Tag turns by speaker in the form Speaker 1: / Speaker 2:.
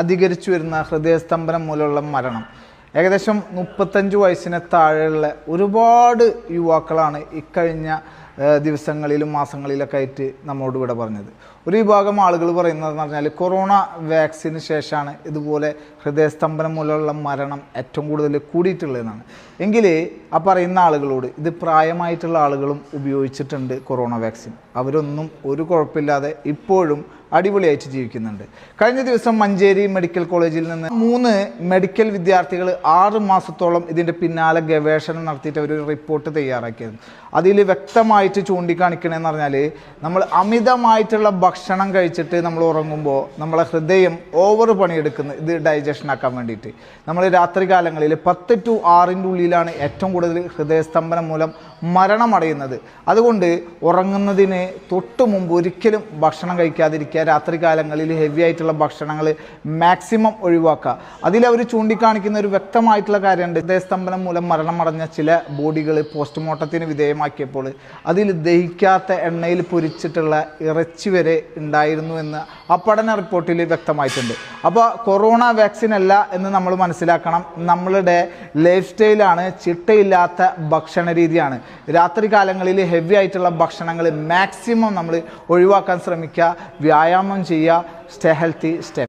Speaker 1: അധികരിച്ചു വരുന്ന ഹൃദയസ്തംഭനം മൂലമുള്ള മരണം ഏകദേശം 35 വയസ്സിന് താഴെയുള്ള ഒരുപാട് യുവാക്കളാണ് ഇക്കഴിഞ്ഞ ദിവസങ്ങളിലും മാസങ്ങളിലൊക്കെ ആയിട്ട് നമ്മളോട് ഇവിടെ പറഞ്ഞത്. ഒരു വിഭാഗം ആളുകൾ പറയുന്നതെന്ന് പറഞ്ഞാൽ കൊറോണ വാക്സിന് ശേഷമാണ് ഇതുപോലെ ഹൃദയസ്തംഭനം മൂലമുള്ള മരണം ഏറ്റവും കൂടുതൽ കൂടിയിട്ടുള്ളതെന്നാണ്. എങ്കിൽ ആ പറയുന്ന ആളുകളോട് ഇത് പ്രായമായിട്ടുള്ള ആളുകളും ഉപയോഗിച്ചിട്ടുണ്ട് കൊറോണ വാക്സിൻ, അവരൊന്നും ഒരു കുഴപ്പമില്ലാതെ ഇപ്പോഴും അടിപൊളിയായിട്ട് ജീവിക്കുന്നുണ്ട്. കഴിഞ്ഞ ദിവസം മഞ്ചേരി മെഡിക്കൽ കോളേജിൽ നിന്ന് 3 മെഡിക്കൽ വിദ്യാർത്ഥികൾ 6 മാസത്തോളം ഇതിൻ്റെ പിന്നാലെ ഗവേഷണം നടത്തിയിട്ട് ഒരു റിപ്പോർട്ട് തയ്യാറാക്കിയിരുന്നു. അതിൽ വ്യക്തമായിട്ട് ചൂണ്ടിക്കാണിക്കണമെന്ന് പറഞ്ഞാൽ നമ്മൾ അമിതമായിട്ടുള്ള ഭക്ഷണം കഴിച്ചിട്ട് നമ്മൾ ഉറങ്ങുമ്പോൾ നമ്മളെ ഹൃദയം ഓവർ പണിയെടുക്കുന്നത് ഇത് ഡൈജഷൻ ആക്കാൻ വേണ്ടിയിട്ട്. നമ്മൾ രാത്രി കാലങ്ങളിൽ 10 to 6 ഉള്ളിലാണ് ഏറ്റവും കൂടുതൽ ഹൃദയസ്തംഭനം മൂലം മരണമടയുന്നത്. അതുകൊണ്ട് ഉറങ്ങുന്നതിന് തൊട്ട് മുമ്പ് ഒരിക്കലും ഭക്ഷണം കഴിക്കാതിരിക്കുക. രാത്രി കാലങ്ങളിൽ ഹെവി ആയിട്ടുള്ള ഭക്ഷണങ്ങൾ മാക്സിമം ഒഴിവാക്കുക. അതിലവർ ചൂണ്ടിക്കാണിക്കുന്ന ഒരു വ്യക്തമായിട്ടുള്ള കാര്യമുണ്ട്. ഹൃദയസ്തംഭനം മൂലം മരണമടഞ്ഞ ചില ബോഡികൾ പോസ്റ്റ്മോർട്ടത്തിന് വിധേയമാക്കിയപ്പോൾ അതിൽ ദഹിക്കാത്ത എണ്ണയിൽ പൊരിച്ചിട്ടുള്ള ഇറച്ചി വരെ ഉണ്ടായിരുന്നു എന്ന് ആ പഠന റിപ്പോർട്ടിൽ വ്യക്തമായിട്ടുണ്ട്. അപ്പോൾ കൊറോണ വാക്സിൻ അല്ല എന്ന് നമ്മൾ മനസ്സിലാക്കണം. നമ്മളുടെ ലൈഫ് സ്റ്റൈലാണ്, ചിട്ടയില്ലാത്ത ഭക്ഷണ രീതിയാണ്. രാത്രി കാലങ്ങളിൽ ഹെവി ആയിട്ടുള്ള ഭക്ഷണങ്ങൾ മാക്സിമം നമ്മൾ ഒഴിവാക്കാൻ ശ്രമിക്കുക. വ്യായാമം ചെയ്യുക. Stay healthy, stay